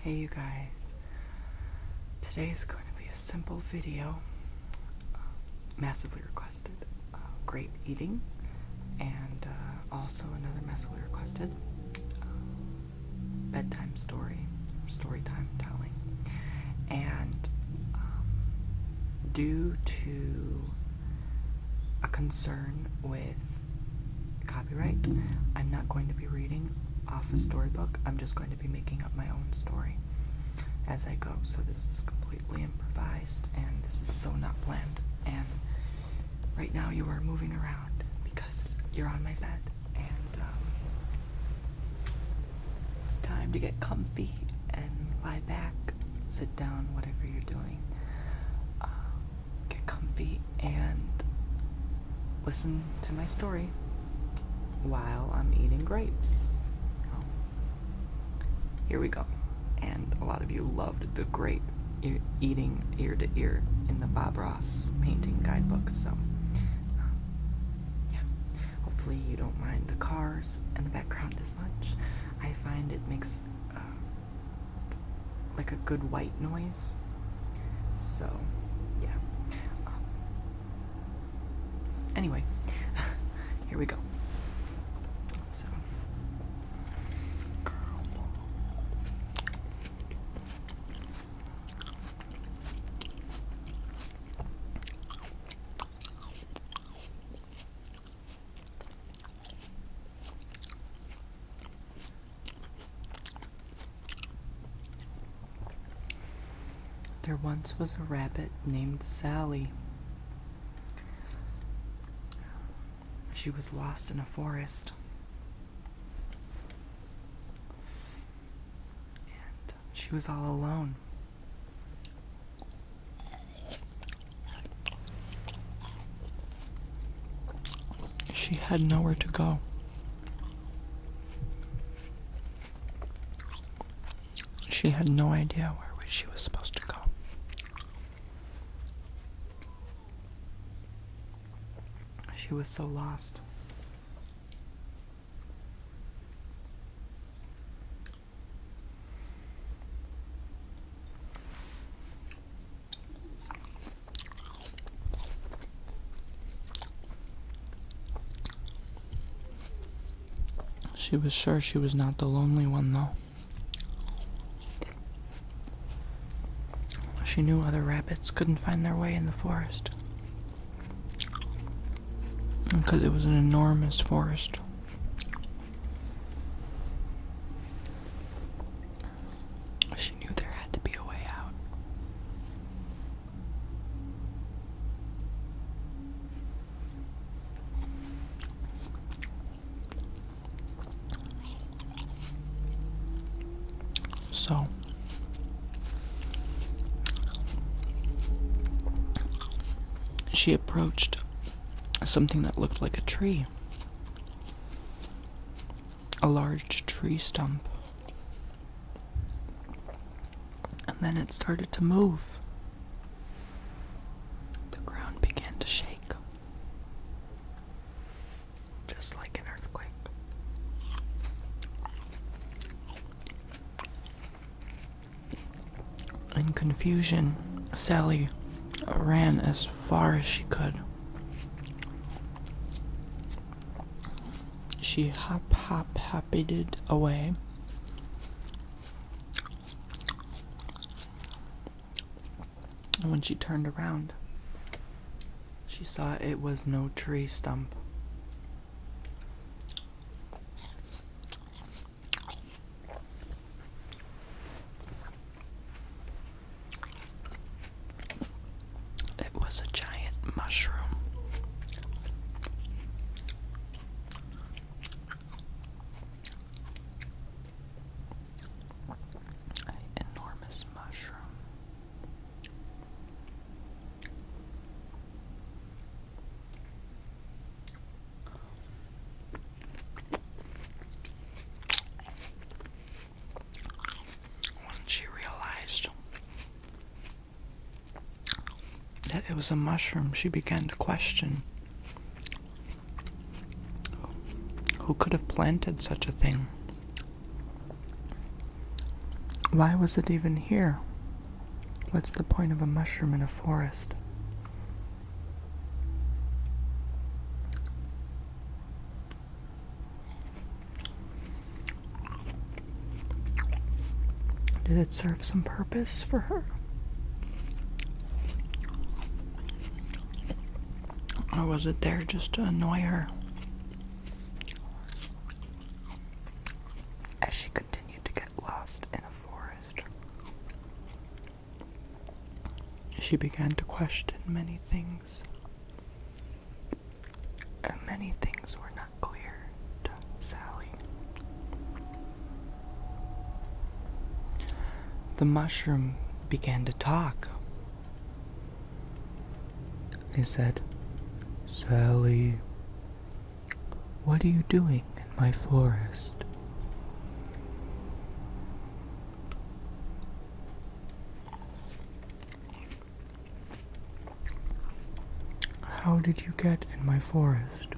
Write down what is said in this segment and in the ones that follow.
Hey you guys, today's going to be a simple video, massively requested, grape eating, and also another massively requested bedtime story time telling. And due to a concern with copyright, I'm not going to be reading off a storybook. I'm just going to be making up my own story as I go. So this is completely improvised, and this is so not planned. And right now you are moving around because you're on my bed, and it's time to get comfy and lie back, sit down, whatever you're doing. Get comfy and listen to my story while I'm eating grapes. So, here we go. And a lot of you loved the grape eating ear to ear in the Bob Ross painting guidebook, so yeah. Hopefully you don't mind the cars in the background as much. I find it makes like a good white noise, so yeah. Anyway, here we go. So, there once was a rabbit named Sally. She was lost in a forest. And she was all alone. She had nowhere to go. She had no idea where she was supposed to go. She was so lost. She was sure she was not the lonely one, though. She knew other rabbits couldn't find their way in the forest, because it was an enormous forest. She knew there had to be a way out. So, she approached something that looked like a tree. A large tree stump. And then it started to move. The ground began to shake. Just like an earthquake. In confusion, Sally ran as far as she could. She hop-hop-hoppited away. And when she turned around, she saw it was no tree stump. It was a giant mushroom. Enormous mushroom. When she realized that it was a mushroom, she began to question who could have planted such a thing. Why was it even here? What's the point of a mushroom in a forest? Did it serve some purpose for her? Or was it there just to annoy her? As she continued to get lost in a forest, she began to question many things. And many things were not clear to Sally. The mushroom began to talk. He said, "Sally, what are you doing in my forest?" "How did you get in my forest?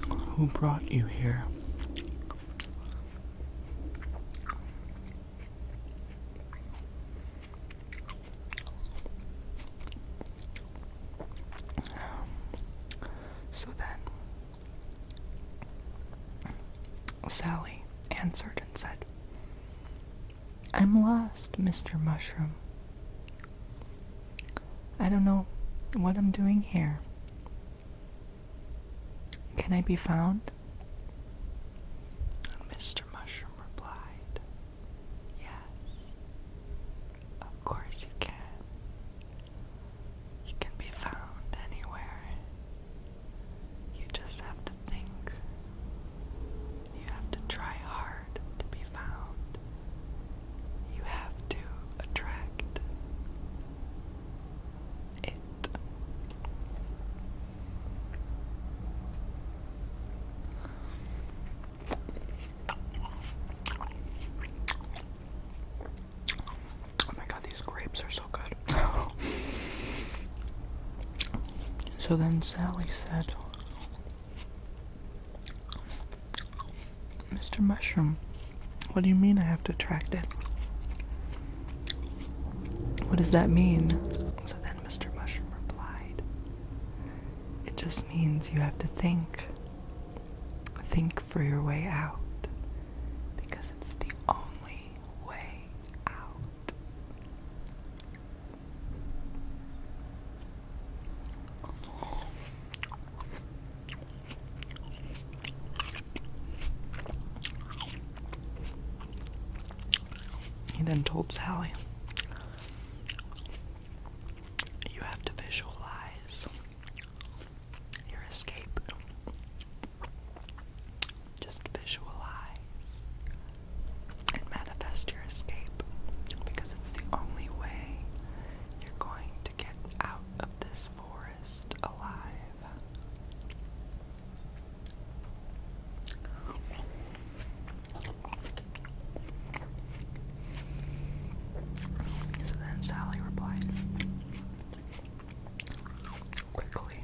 Who brought you here?" So then, Sally answered and said, "I'm lost, Mr. Mushroom. I don't know what I'm doing here. Can I be found?" Mr. Mushroom replied, "Yes, of course you can. You can be found anywhere. You just have to think. You have to try hard to be found. You have to attract it." Oh my god, these grapes are so good. So then Sally said, "Mr. Mushroom, what do you mean I have to attract it? What does that mean?" So then Mr. Mushroom replied, "It just means you have to think. Think for your way out. Because it's the only way out." He then told Sally, "You have to visualize your escape. Just visualize and manifest your escape, because it's the only way you're going to get out of this forest alive." So then Sally replied quickly.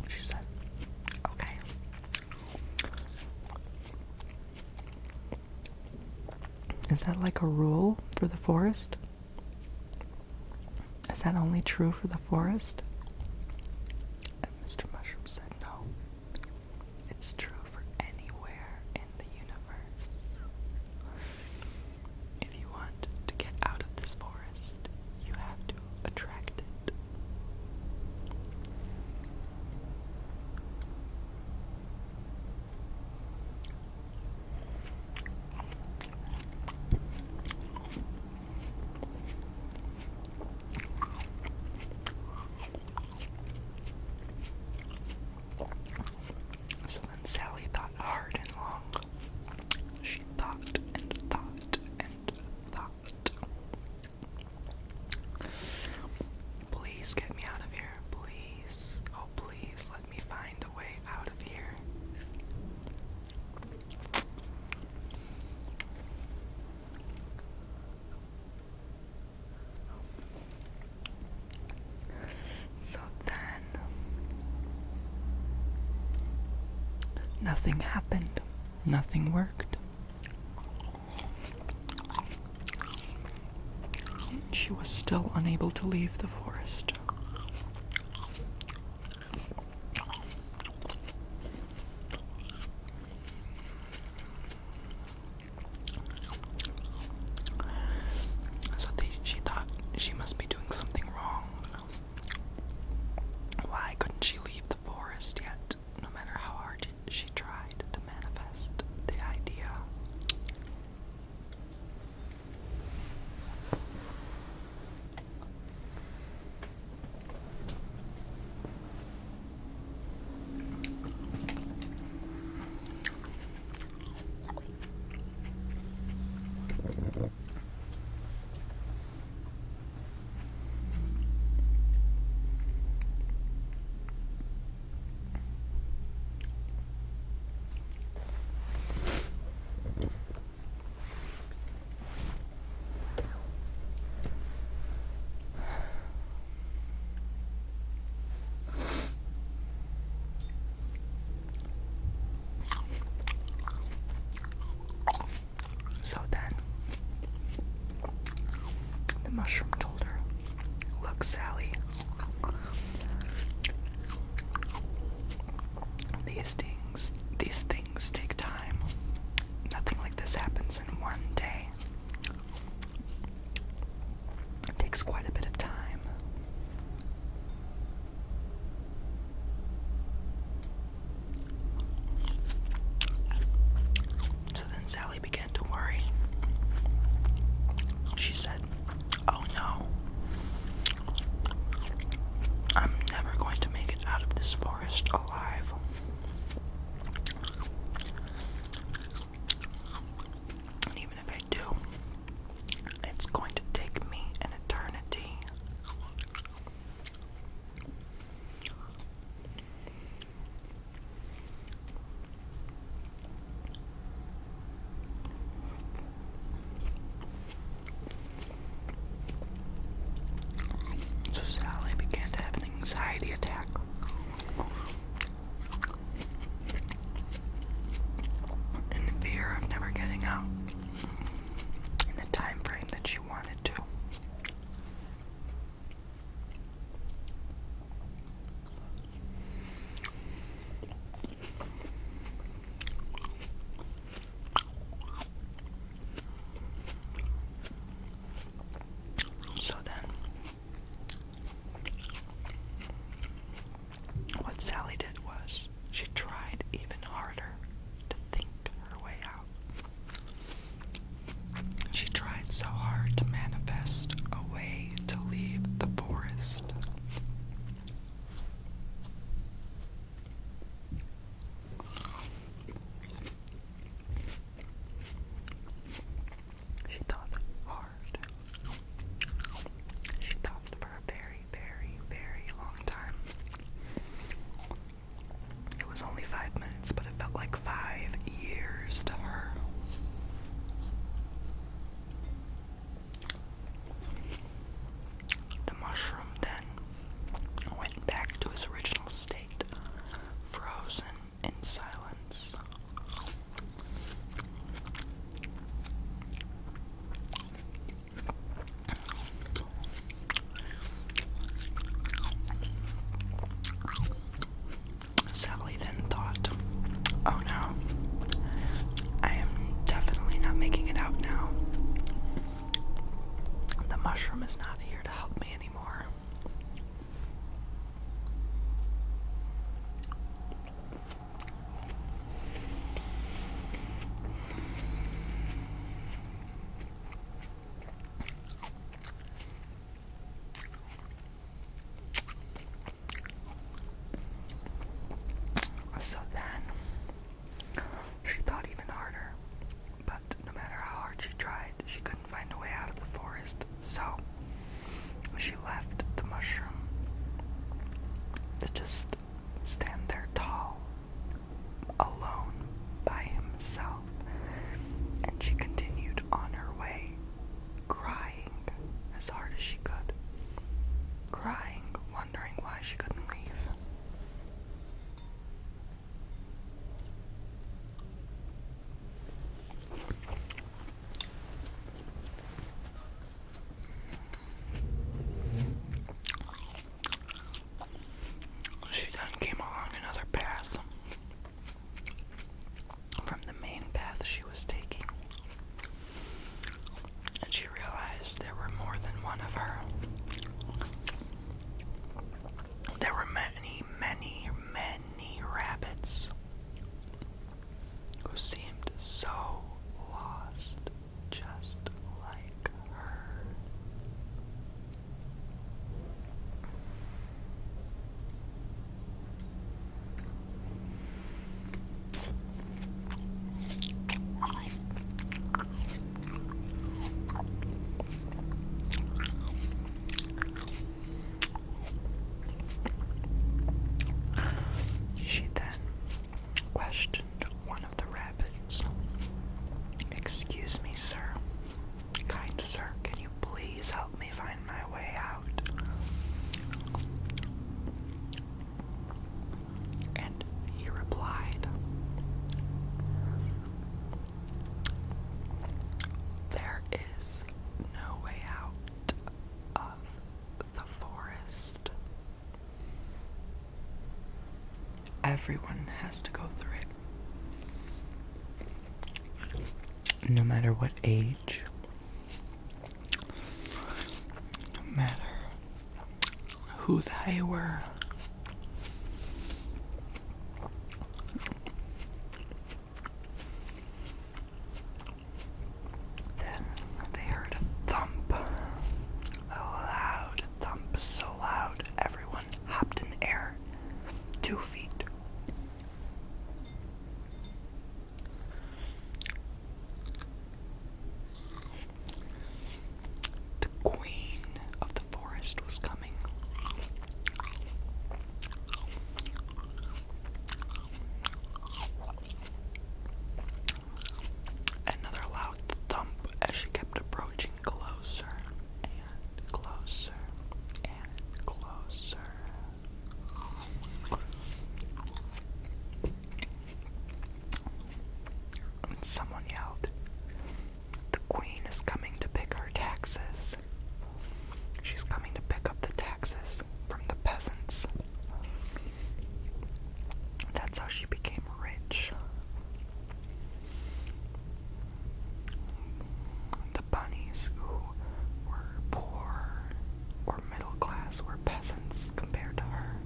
She said, "Okay. Is that like a rule for the forest? Is that only true for the forest?" And Mr. Mushroom said, "No. It's true for anywhere in the universe. If you want to get out of this forest, you have to attract it." nothing happened. Nothing worked. She was still unable to leave the forest. She thought she must be doing something wrong. Why couldn't she leave the forest yet, no matter how hard she tried to manifest the idea? So then, the mushroom told her, "Look, Sally, these things take time. Nothing like this happens in one day. It takes quite a bit of time." So then Sally began to worry. She said, "Oh no, I'm never going to make it out of this forest alive. And even if I do, it's going to take me an eternity." So Sally began to have an anxiety attack. In fear of never getting out in the time frame that she wanted to. So then, what Sally did was she tried even harder to think her way out. She tried so hard to manifest a way to leave the forest. She thought hard. She thought for a very, very, very long time. It was only 5 minutes, but it felt like 5 years to her. The mushroom then went back to his original state, frozen in silence. Sally then thought, "Oh no, I am definitely not making it out now. The mushroom is not here to help me anymore." So then, she thought even harder, but no matter how hard she tried, she couldn't find a way out of the forest. So, she left the mushroom to just stand there tall, alone by himself, and she continued on her way, crying as hard as she could, crying, wondering why she couldn't leave. who seemed so lost, just like her. She then questioned one of the rabbits. "Excuse me, sir. Kind sir, can you please help me find my way out?" And he replied, "There is no way out of the forest. Everyone has to go through it. No matter what age, no matter who they were." Then they heard a thump, a loud thump, so loud everyone hopped in the air 2 feet. The queen of the forest was coming. Another loud thump as she kept approaching closer and closer and closer. And someone yelled, "The queen is coming to pick her taxes. She's coming to pick up the taxes from the peasants." That's how she became rich. The bunnies who were poor or middle class were peasants compared to her.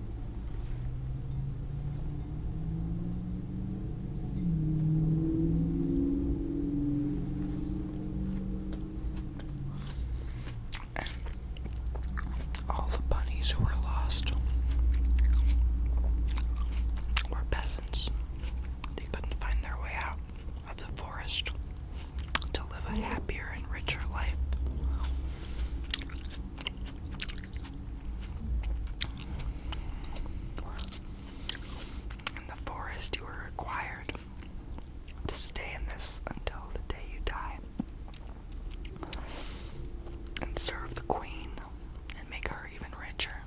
All the bunnies who were lost were peasants. They couldn't find their way out of the forest to live a happier and richer life. In the forest, you were required to stay in this until the day you die and serve the queen and make her even richer.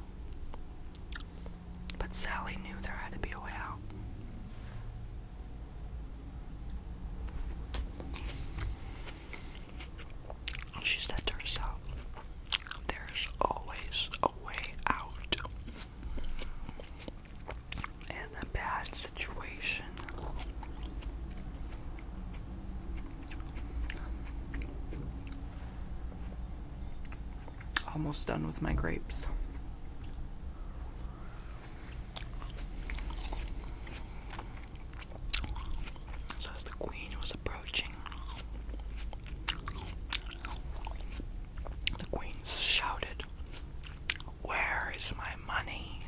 But Sally knew there had to be a way out. She said to herself, "There's always a way out in a bad situation." Almost done with my grapes. So as the queen was approaching, the queen shouted, "Where is my money?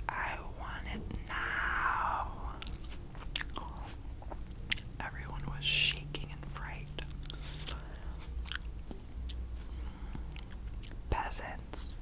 I want it now." Everyone was shaking in fright. Peasants,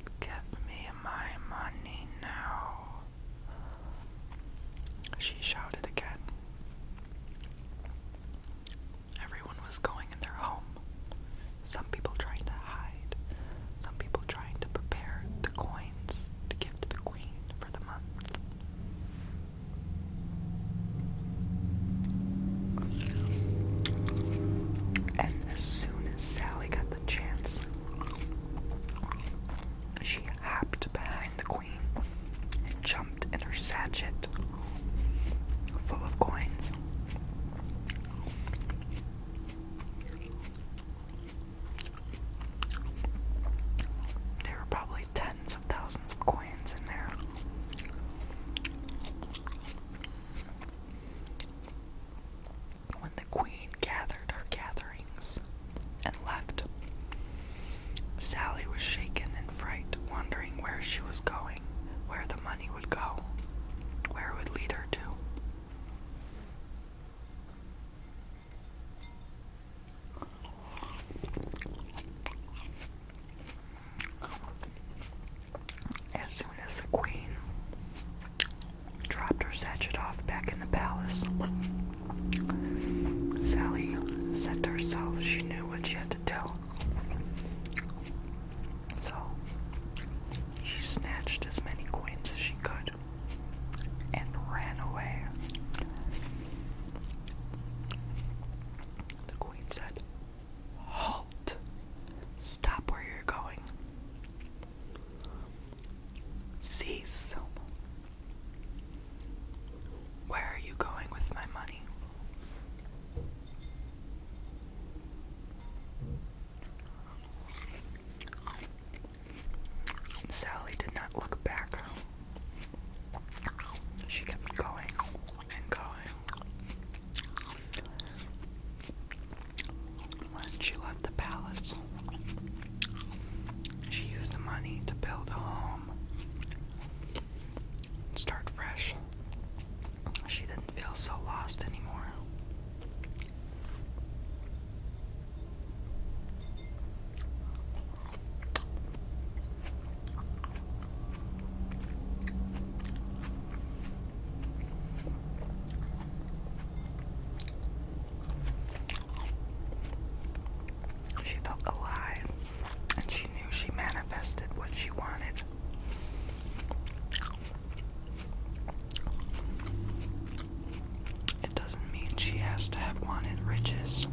past to have wanted riches.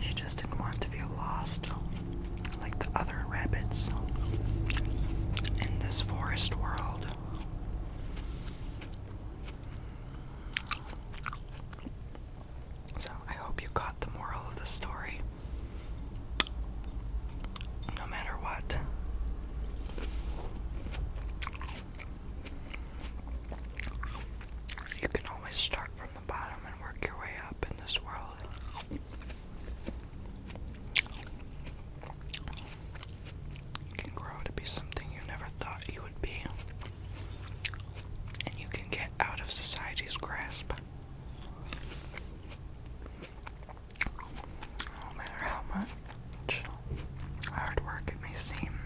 She just didn't want to feel lost like the other rabbits in this forest world. So I hope you caught the moral of the story. No matter what, you can always start from the bottom and work your way up in this world. You can grow to be something you never thought you would be. And you can get out of society's grasp. No matter how much hard work it may seem,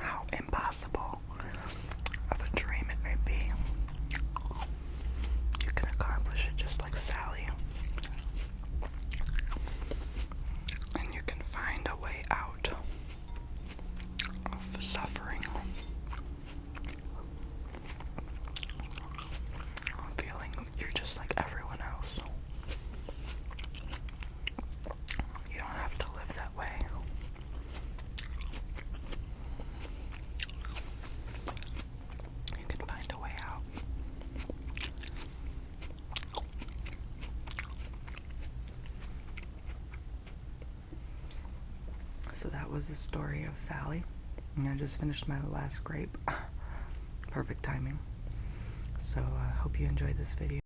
how impossible of a dream it may be, you can accomplish it just like Sally. And you can find a way out of suffering, feeling you're just like everyone else. You don't have to live that way. You can find a way out. So that was the story of Sally. And I just finished my last grape. Perfect timing. So I hope you enjoyed this video.